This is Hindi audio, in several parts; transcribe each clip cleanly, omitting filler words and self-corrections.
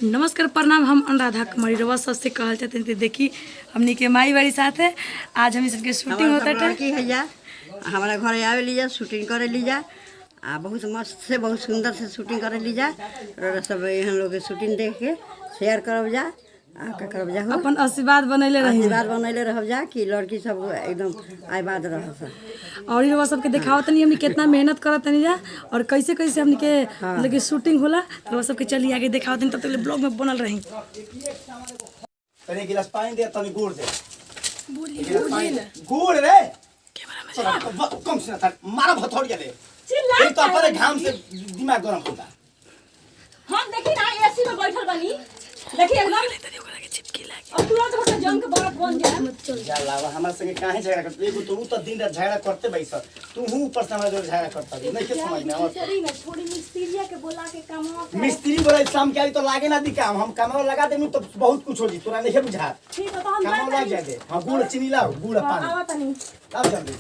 नमस्कार प्रणाम। हम अनुराधा कुमारी रवा सबसे कहल चाहते हैं देखी हमनी के माई बाड़ी साथ है। आज हम इसके शूटिंग होता है लड़की है जा हमारा घर आवे लीजा शूटिंग करे लीजा बहुत मस्त से बहुत सुंदर से शूटिंग करे लीजा और सब हम लोग के शूटिंग देख के शेयर करब जा का करब जा अपन आशीर्वाद बनैले रही आशीर्वाद बनैले रहब जा कि लड़की सब एकदम आबाद रह और रवा सबके दिखावत नहीं हमनी कितना मेहनत करत नहीं जा और कैसे कैसे हमनी के मतलब कि शूटिंग होला तो रवा सबके चलिए आगे दिखावत नहीं तब तक ब्लॉग में बनल रही। तनी गिलास पानी दे तनी गुड़ दे गुड़ रे कम से ना मारा भथोड़िया ले एक तो अपने घाम से दिमाग गरम होता। हम देखी ना एसी में बैठल बनी देखी एकदम चिपकी लागे और तुरंत होके जंग के बर्फ बन जाए। जा लावा हमरा संगे काहे झगड़ा करत एगो तो दिन रात झगड़ा करते बैस तू हूं ऊपर से हमरा जो झगड़ा करता नहीं के समझ में आवत चली ना थोड़ी मिस्त्रीया के बोला के काम मिस्त्री बोले शाम के आई तो लागे ना दी काम हम कमरा लगा देनु तो बहुत कुछ हो जी तोरा नहीं बुझा ठीक है तो हम काम लग जाए दे हां गुड़ चीनी लाओ गुड़ पानी आवत नहीं लाओ जल्दी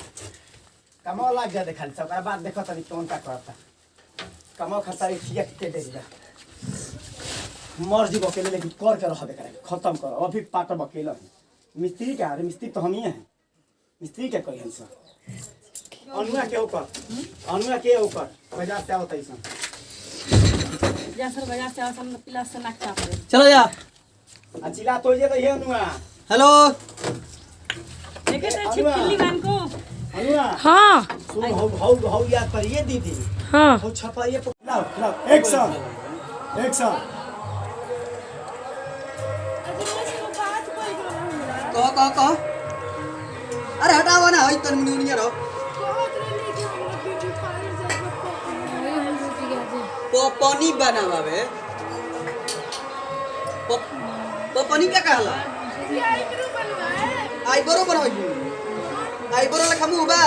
कमरा लग जाए दे खाली सब ओकरा बाद देखो तनी कौन का करता कमरा खाता है ठीक के दे जा मर्जी बकेले लेकिन कर के रहबे करे खत्म कर अभी पाट बकेला मिस्त्री का अरे मिस्त्री तो हम ही हैं मिस्त्री क्या करी हम सब अनुआ के ऊपर बाजार से आवत ऐसा जैसर बाजार से आसन पिला से नक्शा पर चलो जा अचिला तो ये तो ये अनुआ हेलो देखे तो छिपकली बन को अनुआ हां सुन हो याद पर ये दीदी हां हो छपा ये लाओ एक्शन कह अरे हटाओ ना हई तन मुनिया रहो पपनी बनावे पपनी क्या कहला आईब्रो बनवाई आईब्रो लखा मुंह बा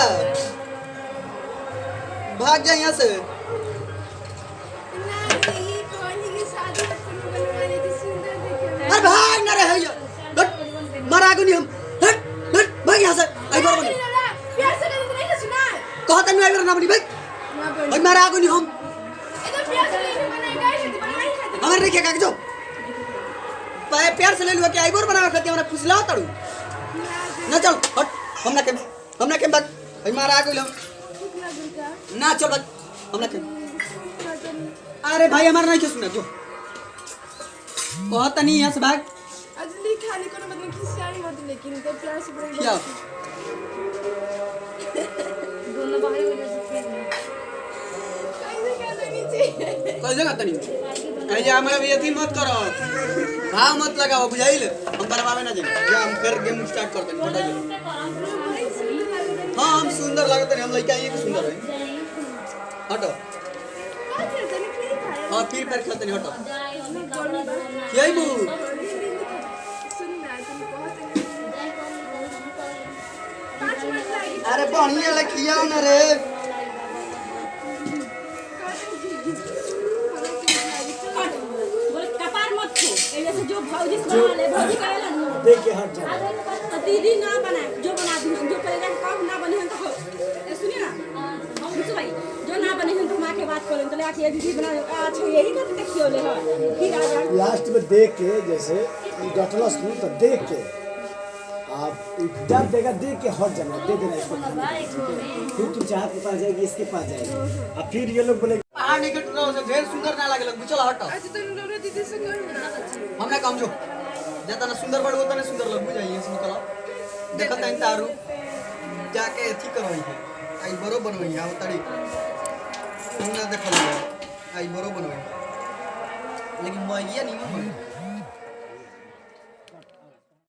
भाग जा यहाँ से अरे भाग ना रहे मरा गुनी हम हट हट भाग यहाँ से आईब्रो बन कहता नहीं आईब्रो ना बनी भाग भाई मरा गुनी हम हमारे नहीं क्या जो प्यार से ले लुआ कि आईब्रो बनावे खाती हमरा फुसलाओ तड़ू ना चल हट हमना के भाग भाई मरा गुनी हम ना चल भाग हमना के अरे भाई हमारा नहीं क्या सुना जो कहता नहीं यहाँ से भाग अजली खाली कोनो मतलब खिसियानी मत लेकिन तो प्यार से बोल क्या दोनों बाहर हो जाते हैं कैसे कहता नहीं कहीं जा हमारा भी मत करो भाव मत लगाओ बुझाइल हम बनवावे ना जाए जा हम फिर गेम स्टार्ट करते हैं बताइए हाँ हम सुंदर लगते हैं हम लड़का ये सुंदर है हटो हाँ फिर खेलते नहीं हटो यही बू अरे बढ़िया लखिया ना रे बोले कपार मत छो ऐसे जो भौजी से बना ले भौजी करेला ना देख के हट जा तो दीदी ना बनाए जो बना दी जो करेगा काम ना बने हम तो सुनिए ना हम भाई जो ना बने हम तो मां के बात करें तो ले आके दीदी बना अच्छा यही करते देखियो ले फिर आ जा लास्ट में देख के जैसे डटलस में तो देख के आप डर देगा देख के हट जाना दे देना इसको फिर तू चाह के पास जाएगी इसके पास जाएगी अब फिर ये लोग बोले पहाड़ निकट रहो से ढेर सुंदर ना लागे लग चलो हटो आज तो लोग दीदी से कर हमने काम जो जता ना सुंदर बड़ होता ना सुंदर लग बुझाइए से निकलो देखत है तारू जाके ठीक करवाई है आई बरो बनवाई है तड़ी तुम ना देखल आई बरो बनवाई लेकिन मैगिया नहीं